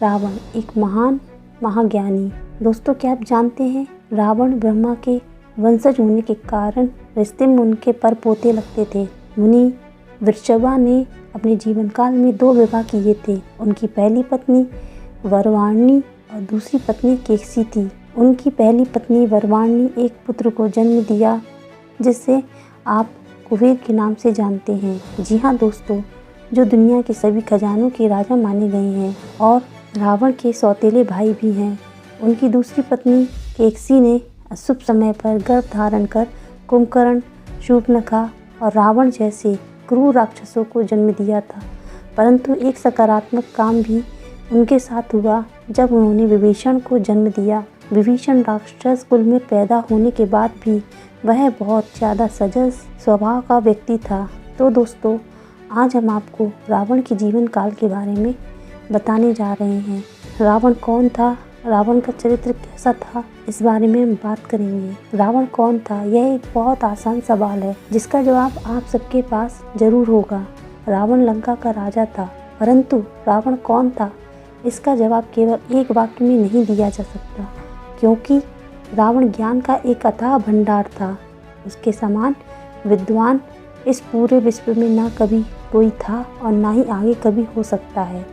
रावण एक महान महाज्ञानी। दोस्तों, क्या आप जानते हैं रावण ब्रह्मा के वंशज होने के कारण रिश्ते में उनके पर पोते लगते थे। मुनि वृषभा ने अपने जीवन काल में 2 विवाह किए थे। उनकी पहली पत्नी वरवाणी और दूसरी पत्नी केकसी थी। उनकी पहली पत्नी वरवाणी एक पुत्र को जन्म दिया जिसे आप कुबेर के नाम से जानते हैं। जी हाँ दोस्तों, जो दुनिया के सभी खजानों के राजा माने गए हैं और रावण के सौतेले भाई भी हैं। उनकी दूसरी पत्नी केकसी ने अशुभ समय पर गर्भ धारण कर कुंभकर्ण, शूर्पणखा और रावण जैसे क्रूर राक्षसों को जन्म दिया था। परंतु एक सकारात्मक काम भी उनके साथ हुआ जब उन्होंने विभीषण को जन्म दिया। विभीषण राक्षस कुल में पैदा होने के बाद भी वह बहुत ज़्यादा सजग स्वभाव का व्यक्ति था। तो दोस्तों, आज हम आपको रावण के जीवन काल के बारे में बताने जा रहे हैं। रावण कौन था, रावण का चरित्र कैसा था, इस बारे में हम बात करेंगे। रावण कौन था, यह एक बहुत आसान सवाल है जिसका जवाब आप सबके पास जरूर होगा। रावण लंका का राजा था, परंतु रावण कौन था, इसका जवाब केवल एक वाक्य में नहीं दिया जा सकता, क्योंकि रावण ज्ञान का एक अथाह भंडार था। उसके समान विद्वान इस पूरे विश्व में ना कभी कोई था और ना ही आगे कभी हो सकता है।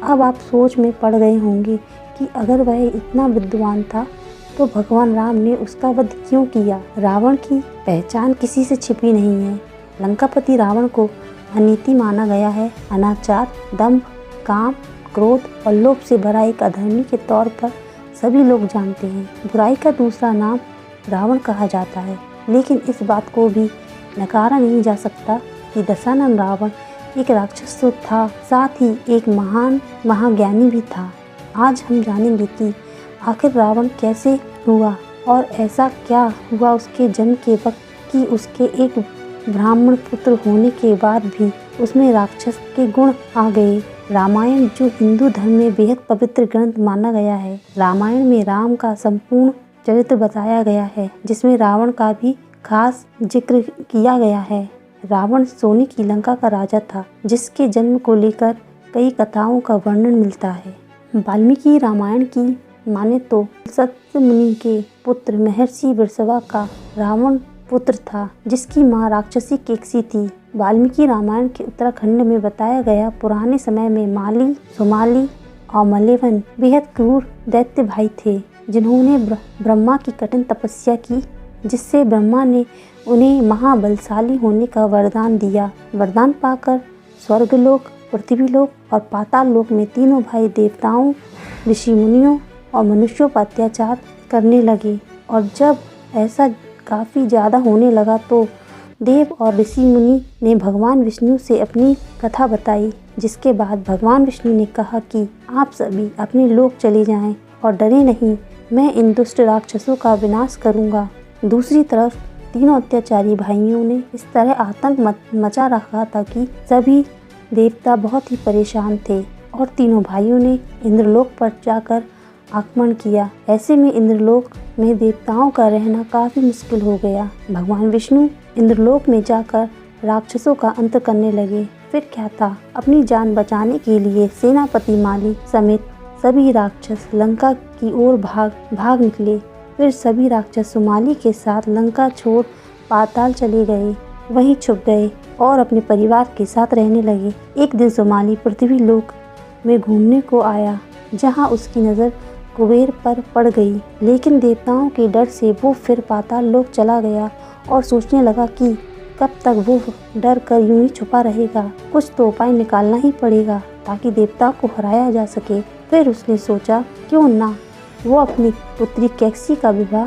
अब आप सोच में पड़ गए होंगे कि अगर वह इतना विद्वान था तो भगवान राम ने उसका वध क्यों किया। रावण की पहचान किसी से छिपी नहीं है। लंकापति रावण को अनीति माना गया है। अनाचार, दंभ, काम, क्रोध और लोभ से भरा एक अधर्मी के तौर पर सभी लोग जानते हैं। बुराई का दूसरा नाम रावण कहा जाता है, लेकिन इस बात को भी नकारा नहीं जा सकता कि दशानन रावण एक राक्षस तो था, साथ ही एक महान महाज्ञानी भी था। आज हम जानेंगे कि आखिर रावण कैसे हुआ और ऐसा क्या हुआ उसके जन्म के वक्त कि उसके एक ब्राह्मण पुत्र होने के बाद भी उसमें राक्षस के गुण आ गए। रामायण, जो हिंदू धर्म में बेहद पवित्र ग्रंथ माना गया है, रामायण में राम का संपूर्ण चरित्र बताया गया है, जिसमें रावण का भी खास जिक्र किया गया है। रावण सोने की लंका का राजा था, जिसके जन्म को लेकर कई कथाओं का वर्णन मिलता है। वाल्मीकि रामायण की माने तो सत्य मुनि के पुत्र महर्षि वृषभा का रावण पुत्र था, जिसकी मां राक्षसी केकसी थी। वाल्मीकि रामायण के उत्तराखंड में बताया गया पुराने समय में माली, सोमाली और मलेवन बेहद क्रूर दैत्य भाई थे, जिन्होंने ब्रह्मा की कठिन तपस्या की, जिससे ब्रह्मा ने उन्हें महाबलशाली होने का वरदान दिया। वरदान पाकर स्वर्गलोक, पृथ्वीलोक और पाताल लोक में तीनों भाई देवताओं, ऋषि मुनियों और मनुष्यों पर अत्याचार करने लगे। और जब ऐसा काफ़ी ज़्यादा होने लगा तो देव और ऋषि मुनि ने भगवान विष्णु से अपनी कथा बताई, जिसके बाद भगवान विष्णु ने कहा कि आप सभी अपने लोक चले जाएं और डरे नहीं, मैं इन दुष्ट राक्षसों का विनाश करूंगा। दूसरी तरफ तीनों अत्याचारी भाइयों ने इस तरह आतंक मचा रखा था कि सभी देवता बहुत ही परेशान थे और तीनों भाइयों ने इंद्रलोक पर जाकर आक्रमण किया। ऐसे में इंद्रलोक में देवताओं का रहना काफ़ी मुश्किल हो गया। भगवान विष्णु इंद्रलोक में जाकर राक्षसों का अंत करने लगे। फिर क्या था, अपनी जान बचाने के लिए सेनापति माली समेत सभी राक्षस लंका की ओर भाग निकले। फिर सभी राक्षस सुमाली के साथ लंका छोड़ पाताल चले गए, वहीं छुप गए और अपने परिवार के साथ रहने लगे। एक दिन सुमाली पृथ्वी लोक में घूमने को आया, जहां उसकी नज़र कुबेर पर पड़ गई, लेकिन देवताओं के डर से वो फिर पाताल लोक चला गया और सोचने लगा कि कब तक वो डर कर यूं ही छुपा रहेगा। कुछ तो उपाय निकालना ही पड़ेगा ताकि देवताओं को हराया जा सके। फिर उसने सोचा क्यों ना वो अपनी पुत्री केकसी का विवाह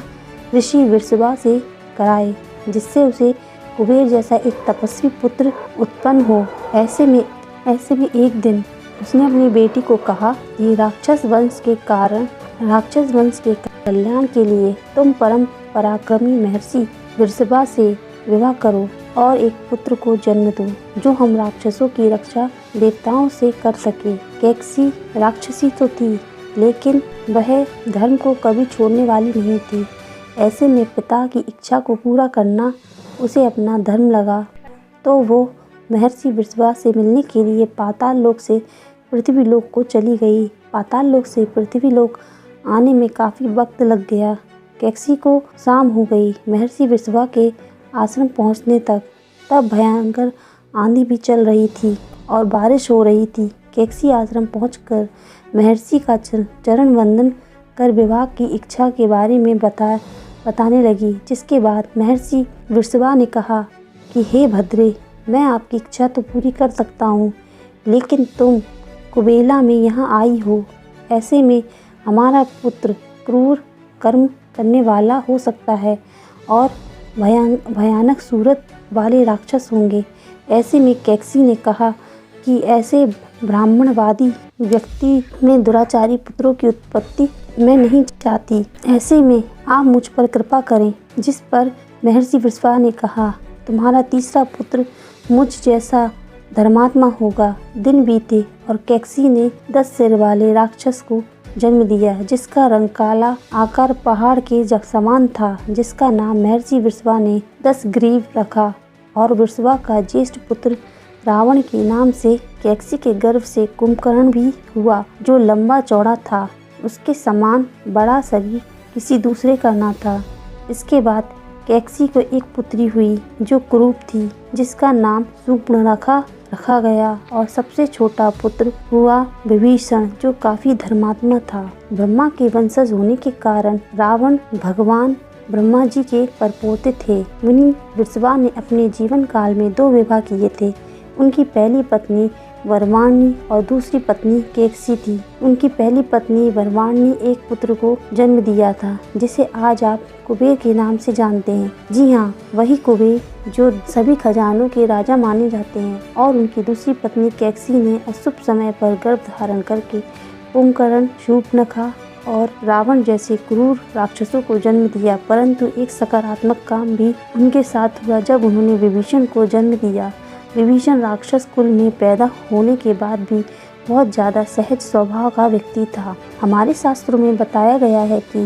ऋषि वृषभा से कराए, जिससे उसे कुबेर जैसा एक तपस्वी पुत्र उत्पन्न हो। ऐसे में एक दिन उसने अपनी बेटी को कहा कि राक्षस वंश के कल्याण के लिए तुम परम पराक्रमी महर्षि वृषभा से विवाह करो और एक पुत्र को जन्म दो, जो हम राक्षसों की रक्षा देवताओं से कर सके। केकसी राक्षसी तो थी, लेकिन वह धर्म को कभी छोड़ने वाली नहीं थी। ऐसे में पिता की इच्छा को पूरा करना उसे अपना धर्म लगा, तो वो महर्षि वृषभा से मिलने के लिए पाताल लोक से पृथ्वी लोक को चली गई। पाताल लोक से पृथ्वी लोक आने में काफ़ी वक्त लग गया। कैकसी को शाम हो गई महर्षि विश्वा के आश्रम पहुंचने तक। तब भयंकर आंधी भी चल रही थी और बारिश हो रही थी। कैकसी आश्रम पहुंचकर महर्षि का चरण वंदन कर विवाह की इच्छा के बारे में बताने लगी। जिसके बाद महर्षि विश्वा ने कहा कि हे भद्रे, मैं आपकी इच्छा तो पूरी कर सकता हूँ, लेकिन तुम कुबेला में यहाँ आई हो, ऐसे में हमारा पुत्र क्रूर कर्म करने वाला हो सकता है और भयानक सूरत वाले राक्षस होंगे। ऐसे में कैकसी ने कहा कि ऐसे ब्राह्मणवादी व्यक्ति में दुराचारी पुत्रों की उत्पत्ति मैं नहीं चाहती। ऐसे में आप मुझ पर कृपा करें। जिस पर महर्षि विश्वा ने कहा, तुम्हारा तीसरा पुत्र मुझ जैसा धर्मात्मा होगा। दिन बीते और कैकसी ने 10 सिर वाले राक्षस को जन्म दिया, जिसका रंग काला, आकार पहाड़ के समान था, जिसका नाम महर्षि विश्वा ने 10 ग्रीव रखा। और विश्वा का ज्येष्ठ पुत्र रावण के नाम से कैकसी के गर्भ से कुंभकर्ण भी हुआ, जो लंबा चौड़ा था। उसके समान बड़ा शरीर किसी दूसरे का ना था। इसके बाद कैकसी को एक पुत्री हुई जो कुरूप थी, जिसका नाम शूर्पणखा रखा गया। और सबसे छोटा पुत्र हुआ विभीषण, जो काफी धर्मात्मा था। ब्रह्मा के वंशज होने के कारण रावण भगवान ब्रह्मा जी के परपोते थे। मुनि विश्वा ने अपने जीवन काल में 2 विवाह किए थे। उनकी पहली पत्नी वरवाणी और दूसरी पत्नी कैकसी थी। उनकी पहली पत्नी वरवाणी ने एक पुत्र को जन्म दिया था, जिसे आज आप कुबेर के नाम से जानते हैं। जी हाँ, वही कुबेर जो सभी खजानों के राजा माने जाते हैं। और उनकी दूसरी पत्नी कैकसी ने अशुभ समय पर गर्भ धारण करके कुंभकर्ण, शूर्पणखा और रावण जैसे क्रूर राक्षसों को जन्म दिया। परंतु एक सकारात्मक काम भी उनके साथ हुआ जब उन्होंने विभीषण को जन्म दिया। विभीषण राक्षस कुल में पैदा होने के बाद भी बहुत ज़्यादा सहज स्वभाव का व्यक्ति था। हमारे शास्त्रों में बताया गया है कि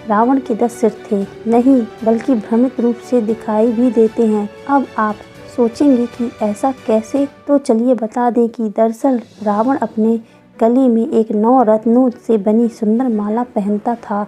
रावण के 10 सिर थे, नहीं बल्कि भ्रमित रूप से दिखाई भी देते हैं। अब आप सोचेंगे कि ऐसा कैसे, तो चलिए बता दें कि दरअसल रावण अपने गले में एक 9 रत्नों से बनी सुंदर माला पहनता था,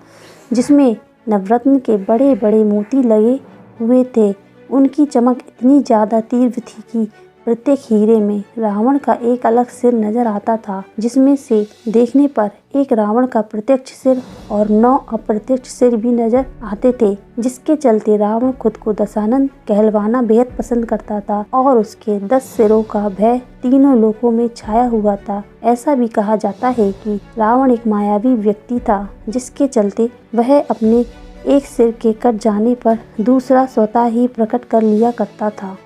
जिसमें नवरत्न के बड़े बड़े मोती लगे हुए थे। उनकी चमक इतनी ज़्यादा तीव्र थी कि प्रत्येक हीरे में रावण का एक अलग सिर नजर आता था, जिसमें से देखने पर एक रावण का प्रत्यक्ष सिर और 9 अप्रत्यक्ष सिर भी नजर आते थे। जिसके चलते रावण खुद को दशानन कहलवाना बेहद पसंद करता था और उसके 10 सिरों का भय तीनों लोकों में छाया हुआ था। ऐसा भी कहा जाता है कि रावण एक मायावी व्यक्ति था, जिसके चलते वह अपने एक सिर के कट जाने पर दूसरा स्वतः ही प्रकट कर लिया करता था।